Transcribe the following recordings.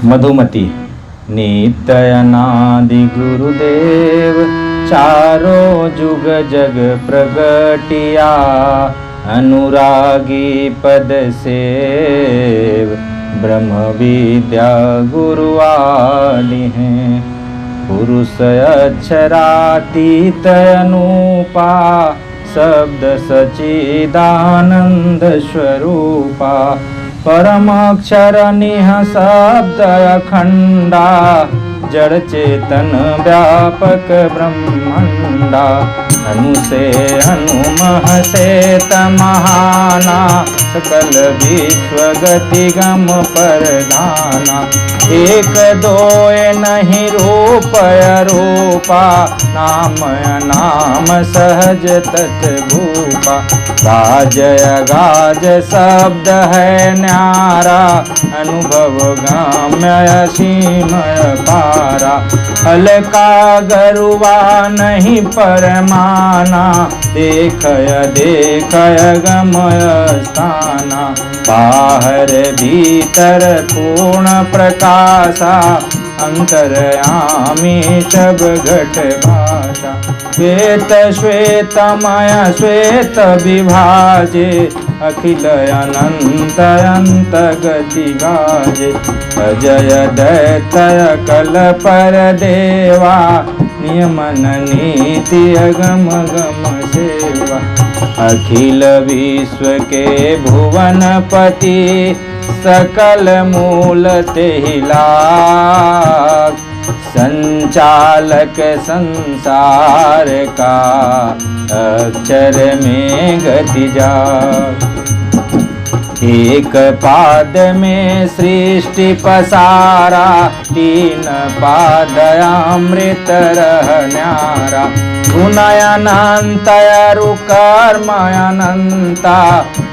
मधुमती। नित्यानादि गुरुदेव चारों जुग जग प्रगटिया, अनुरागी पद सेव ब्रह्म विद्या गुरुवाणी हैं। पुरुष अक्षरातीत अनूपा, शब्द सच्चिदानंद स्वरूपा, परमाक्षर निह शब्द अखंडा, जड़ चेतन व्यापक ब्रह्मंडा। अनु से हनुमह से तमहाना, सकल विश्व गति गम परधाना। एक दोय नहीं रूप अरूपा, नाम अनाम सहज तत भूपा। गाज अगाज शब्द है न्यारा, अनुभव गाम्य असीम पारा। हल्का गरुआ नहीं परमाना, देखय देखय गमय स्थाना। बाहर भीतर पूर्ण प्रकाशा, अंतरयामी सब घट भाषा। श्वेत श्वेतमय श्वेत विभाजे, अखिल अनंत अंत गति गाजे। अजय दैत्य कल पर देवा, नियमन नीति अगम गम सेवा। अखिल विश्व के भुवनपति, सकल मूल तेहिलाग। संचालक संसार का, अक्षर में गति जाग। एक पाद में सृष्टि पसारा, तीन पाद अमृत रह न्यारा। गुणयनंतयरु कर्मयनंता,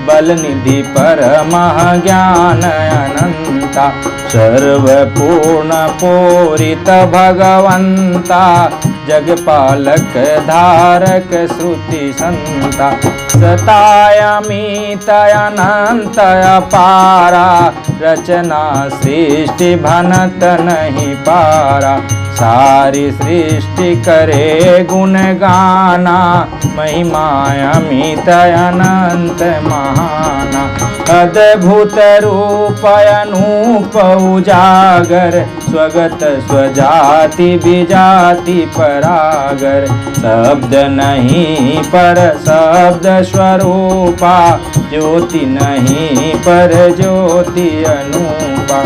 बल निधि परमः ज्ञान अनंता। सर्वपूर्ण पूरित भगवंता, जगपालक धारक श्रुति संता। सतायमित अनंत अपारा, रचना सृष्टि भनत नहीं पारा। सारी सृष्टि करे गुण गाना, महिमा अमित अनंत महाना। अद्भुत रूप अनूप उजागर, स्वगत स्वजाति विजाति परागर। शब्द नहीं पर शब्द स्वरूपा, ज्योति नहीं पर ज्योति अनूपा।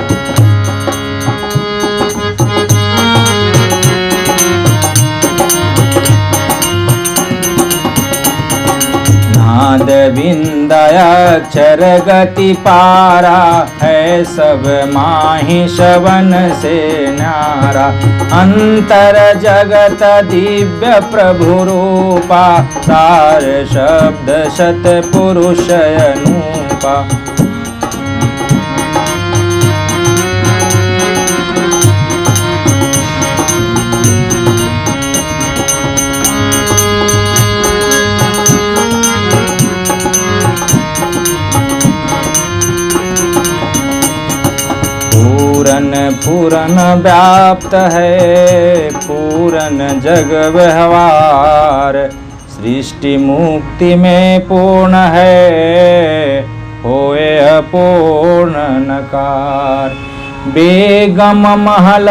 नाद बिंदय अक्षर गति पारा, है सब माहि श्रवण से न्यारा। अंतर जगत दिव्य प्रभु रूपा, सार शब्द शत पुरुष अनूपा। पूरन पूरन व्याप्त है, पूरन जग व्यवहार। सृष्टि मुक्ति में पूर्ण है, होए अपूर्ण नकार। बेगम महल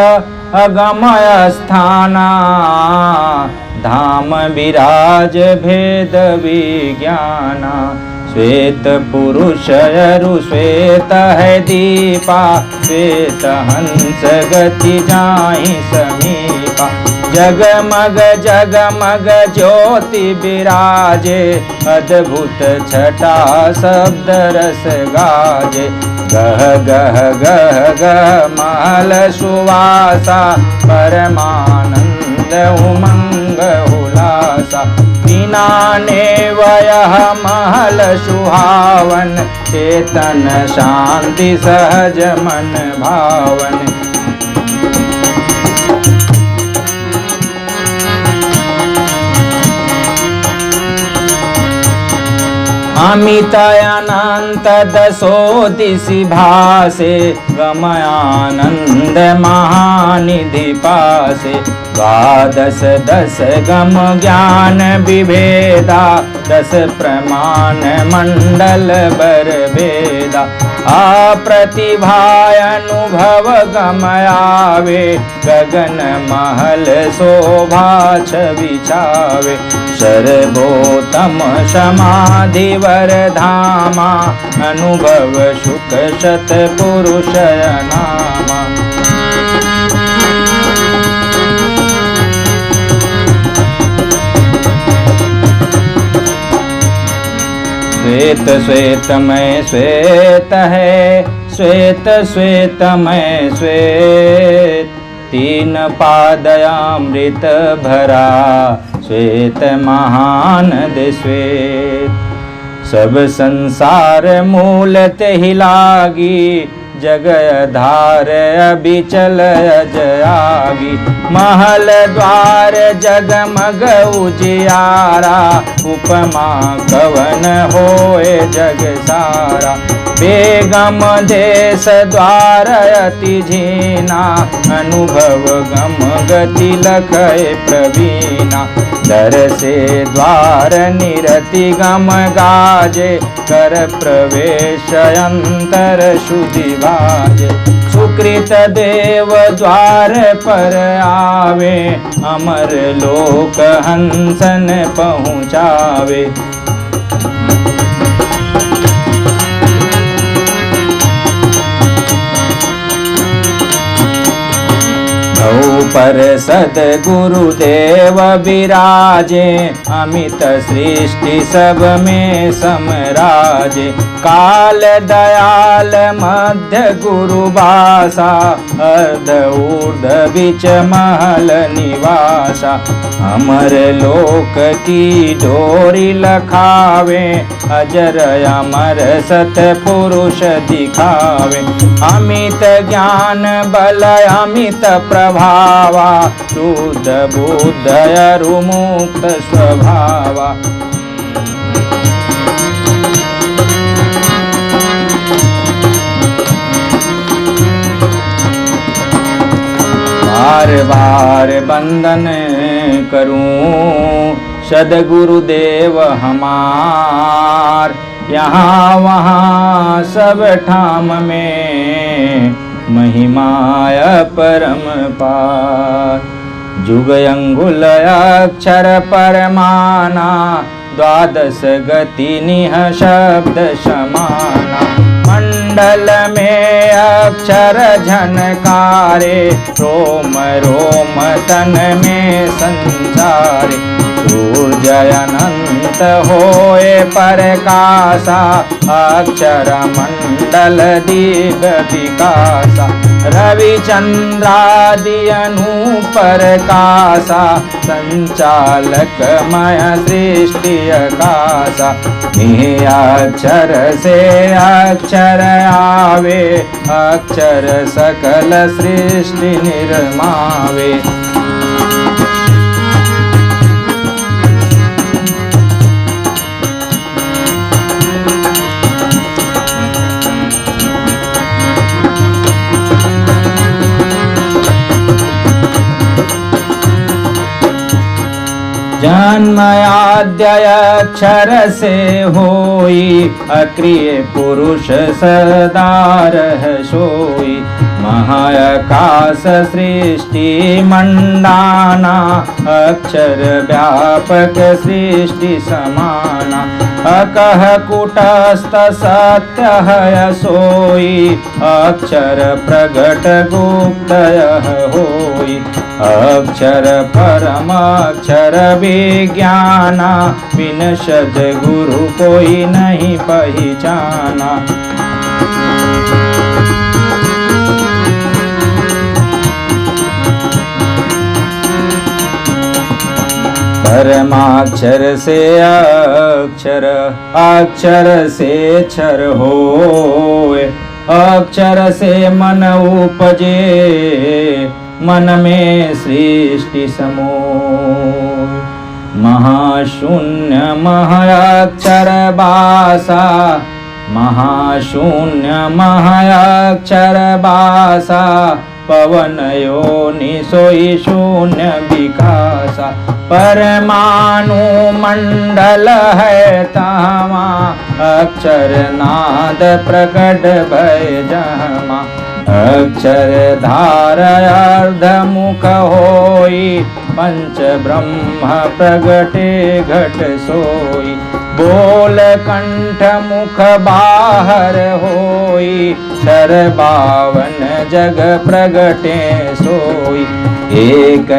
अगमय स्थाना, धाम विराज भेद विज्ञाना। श्वेत पुरुष अरु श्वेत है दीपा, श्वेत हंस गति जाहि समीपा। जगमग जगमग ज्योति विराजे, अद्भुत छटा शब्द रस गाजे। गह गह गह गह महल सुवासा, परमानंद उमंग उल्लासा। बिनाने वयः महल सुहावन, चेतन शांति सहज मन भावन। अमित अनंत दसो दिशि भासे, गमयानंद महानिधि पासे। द्वादश दस गम ज्ञान विभेदा, दस प्रमाण मंडल बर भेदा। अप्रतिभाय अनुभव गमयावे, गगन महल शोभा छवि छावे। सर्वोत्तम समाधि वर धामा, अनुभव सुख शत पुरुष नामा। श्वेत श्वेतमय श्वेत है, श्वेत श्वेतमय श्वेत। तीन पादयामृत भरा, श्वेत महानद श्वेत। सब संसार मूल तेहि लागी, जग धार अबिचल अजयागी। महल द्वार जगमग उजियारा, उपमा कवन होए जग सारा। बेगम देश द्वार अति झीना, अनुभव गम गति लखय प्रवीणा। दर से द्वार निरति गम गाजे, कर प्रवेश अंतर शुद्धि भाजे। सुकृत देव द्वार पर आवे, अमर लोक हंसन पहुँचावे। पर सद्गुरुदेव विराजे, अमित सृष्टि सब में समराजे। काल दयाल मध्य गुरु बासा, अर्ध ऊर्ध बिच महल निवासा। अमर लोक की डोरी लखावे, अजर अमर सत पुरुष दिखावे। अमित ज्ञान बल अमित प्रभावा, शुद्ध बुद्ध अरुमुक्त स्वभावा। बार बार बंदन करूं सद्गुरुदेव हमार। यहाँ वहाँ सब ठाम में, महिमाय परम पार। जुग अंगुल अक्षर परमाना, द्वादश गति निह शब्द समाना। मंडल में अक्षर झनकारे, रोम रोम तन में संचारे। सूर्य अनंत होए प्रकाशा, अक्षर मंडल दीप विकासा। रवि चंद्रादि अनूपर कासा, संचालक मय सृष्टि आकाशा। अक्षर से अक्षर आवे, अक्षर सकल सृष्टि निर्मावे। जन्म आद्य अक्षर से होई, अक्रिय पुरुष सदा रह सोई। महाकाश सृष्टि मंडाना, अक्षर व्यापक सृष्टि समाना। अकह कुटस्थ सत्य है सोई, अक्षर प्रगट गुप्त होई। अक्षर परम अक्षर विज्ञाना, बिन सद्गुरु कोई नहीं पहचाना। परमाक्षर से अक्षर, अक्षर से क्षर होए। अक्षर से मन उपजे, मन में सृष्टि समोय। महाशून्य महाक्षर बासा, महाशून्य महाक्षर बासा, पवन योनि सोई शून्य विकासा। परमाणु मंडल है तामा, अक्षर नाद प्रकट भय जहमा। अक्षर धारा अर्ध मुख होई, पंच ब्रह्म प्रगटे घट सोई। बोल कंठ मुख बाहर होई, क्षर बावन जग प्रगटे सोई। एक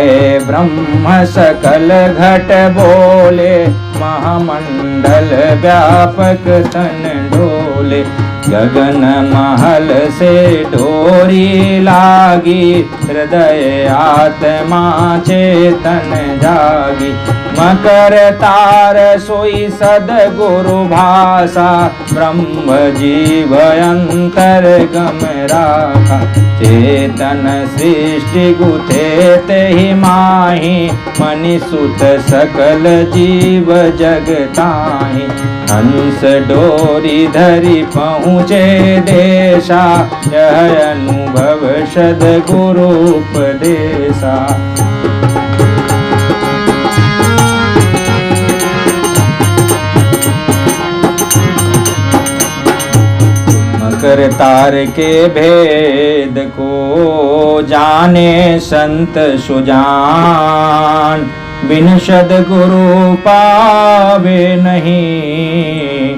ब्रह्म सकल घट बोले, महामंडल व्यापक तन डोले। गगन महल से डोरी लागी, हृदय आत्मा चेतन जागी। मकर तार सोई सदगुरु भाषा, ब्रह्म जीव अंतर गम राखा। चेतन सृष्टि गुथे तेहि माही, मनि सुत सकल जीव जगताही। हंस डोरी धरि पहुँचे देशा, यह अनुभव सद्गुरु उपदेशा। मकर तार के भेद को जाने संत सुजान, बिन सद्गुरु पावे नहीं,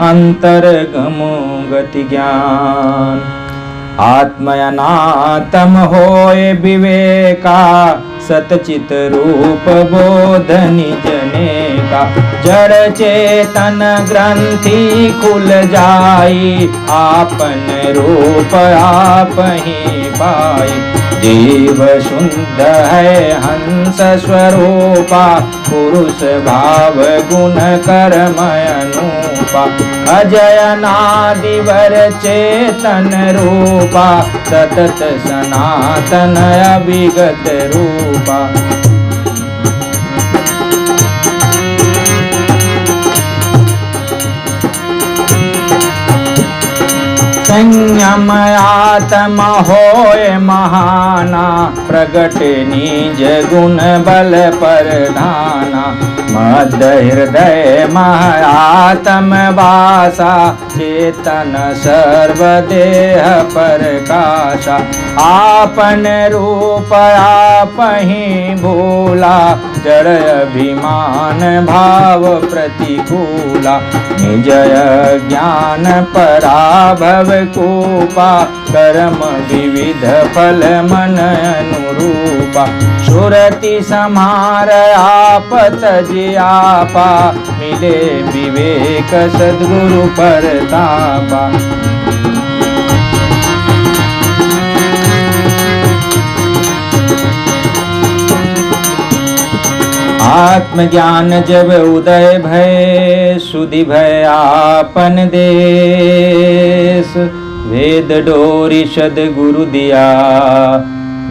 अंतरगम गति ज्ञान। आत्म अनात्म होए विवेका, सतचित रूप बोध निज नेका। जड़ चेतन ग्रंथि खुल जाई, आपन रूप आप ही पाई। जीव शुद्ध है हंस स्वरूपा, पुरुष भाव गुण कर्म अनूपा। अजय नादिवर चेतन रूपा, सतत सनातन अविगत रूपा। संयम आत्म होय महाना, प्रगट निज गुण बल प्रधाना। मद हृदय मह आत्म वासा, चेतन सर्वदेह प्रकाशा। आपन रूप आप ही भूला, जड़ अभिमान भाव प्रतिकूला। निजय ज्ञान पराभव कूपा, कर्म विविध फल मन अनुरूपा। सुरति समार आप तजियापा, मिले विवेक सद्गुरु परतापा। आत्मज्ञान जब उदय भय, सुधि भय आपन देश। वेद डोरी सद्गुरु दिया,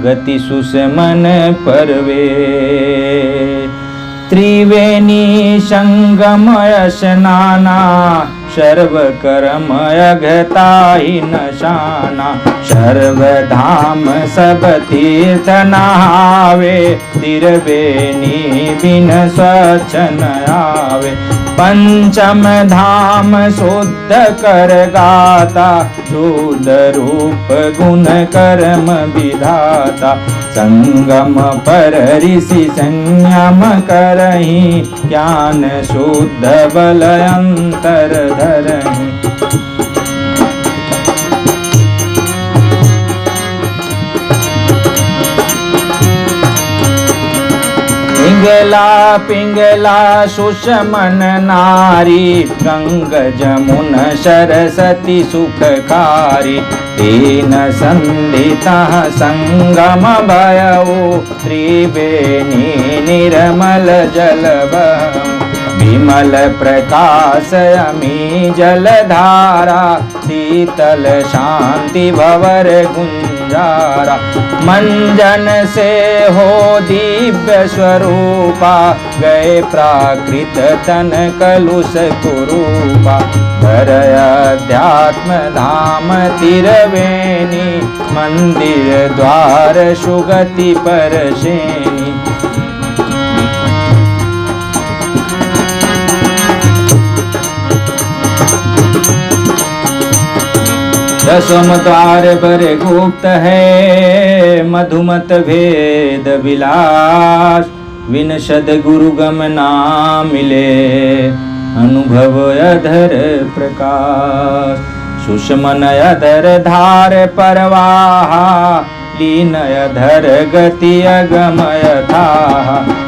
गति सुषमन परवे। त्रिवेणी संगमय स्नाना, सर्व कर्म अघताहि नशाना। सर्वधाम सब तीर्थ नहावे, तिरवेणी बिन स्वच्छ न आवे। पंचम धाम शुद्ध कर गाता, शुद्ध रूप गुण कर्म विधाता। संगम पर ऋषि संयम करहि, ज्ञान शुद्ध बल अंतर धरहि। पिंगला पिंगला सुषमन नारी, गंग जमुन सरस्वती सुखकारी। तीन संधिता संगम भयऊ, त्रिवेणी निर्मल जल बहऊ। विमल प्रकाश अमी जलधारा, शीतल शांति भवर गुंजारा। मंजन से हो दिव्य स्वरूपा, गए प्राकृत तन कलुष कुरूपा। धर अध्यात्म धाम तिरवेणी, मंदिर द्वार सुगति परशेनी। दसम द्वार पर गुप्त है, मधुमत भेद विलास। विनशद गुरु गम ना मिले, अनुभव अधर प्रकाश। सुषमन अधर धार परवाहा, लीन अधर गति अगमय था।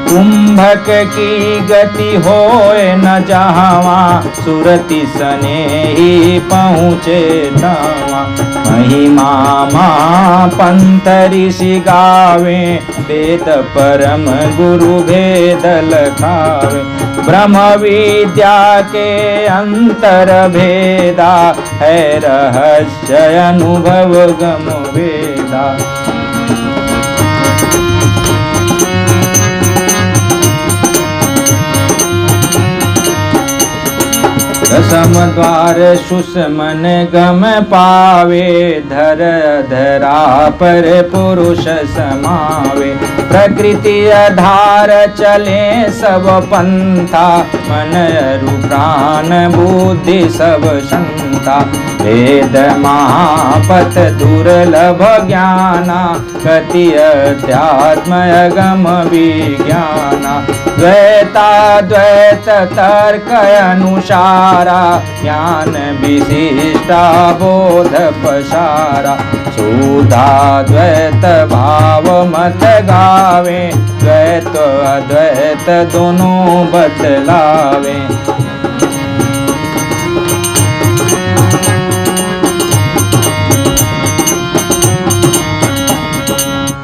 कुंभक की गति होए न जहावा, सुरति सने ही पहुँचे धावा। महिमा माँ पंथ ऋषि गावे, वेद परम गुरु भेद लखावे। ब्रह्म विद्या के अंतर भेदा, है रहस्य अनुभव गम वेदा। दसम द्वार सुषमन गम पावे, धर धरा पर पुरुष समावे। प्रकृति आधार चले सब पंथा, मन अरु प्राण बुद्धि सब संता। वेद महापथ दुर्लभ ज्ञाना, गति अध्यात्म अगम विज्ञाना। द्वैताद्वैत तर्क अनुसारा, ज्ञान विशिष्टा बोध पसारा। शुद्धाद्वैत भाव मत गावे, द्वैत अद्वैत दोनों बतलावे।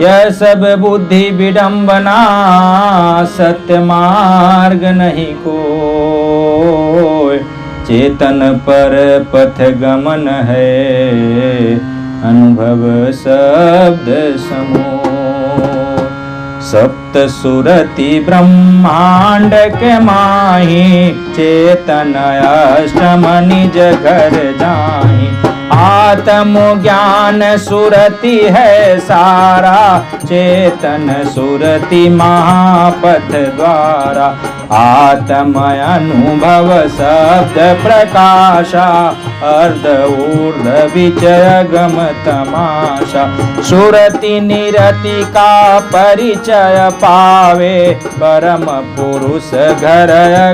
यह सब बुद्धि विडंबना, सत्य मार्ग नहीं कोई। चेतन पर पथ गमन है, अनुभव शब्द समूह। सप्त सुरति ब्रह्मांड के माही, चेतन अष्टम निज घर जाही। आत्म ज्ञान सुरति है सारा, चेतन सुरति महापथ द्वारा। आत्म अनुभव शब्द प्रकाशा, अर्ध ऊर्ध विचय गम तमाशा। सुरति निरति का परिचय पावे, परम पुरुष घर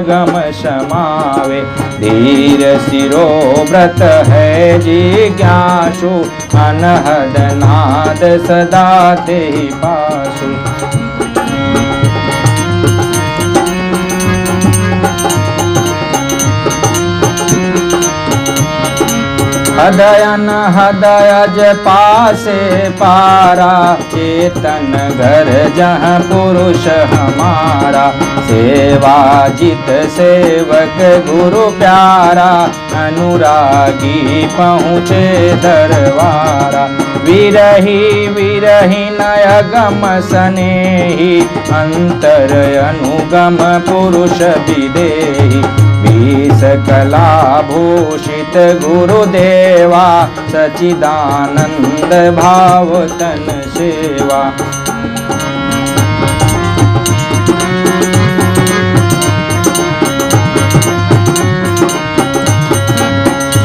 गम समावे। धीर शिरो व्रत है जिज्ञासु, अनहद नाद सदा तेहि पासु। हृदय न हृदय पासे पारा, चेतन घर जहाँ पुरुष हमारा। सेवा जित सेवक गुरु प्यारा, अनुरागी पहुँचे दरबारा। विरही विरही नय गम स्नेही, अंतर अनुगम पुरुष विदेही। बीस कला भूषित गुरुदेवा, सचिदानंद भाव तन सेवा।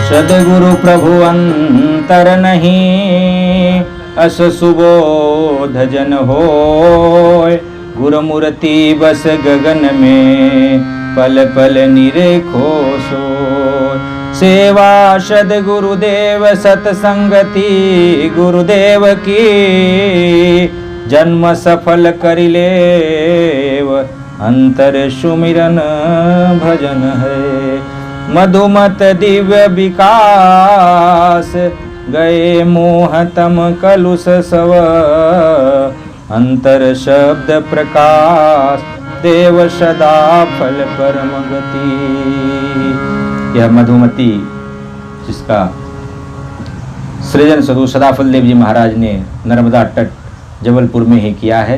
सदगुरु प्रभु अंतर नहीं, अस सुबोध जन होय। गुरुमूर्ति बस गगन में, पल पल निरेखो सोय। सेवा सद्गुरुदेव सत्संगति गुरुदेव की, जन्म सफल करिलेव अंतर सुमिरन भजन है। मधुमत दिव्य विकास, गए मोहतम कलुष सव। अंतर शब्द प्रकाश, देव सदा फल परम गति। यह मधुमती जिसका सृजन सदु सदाफल देव जी महाराज ने नर्मदा तट जबलपुर में ही किया है।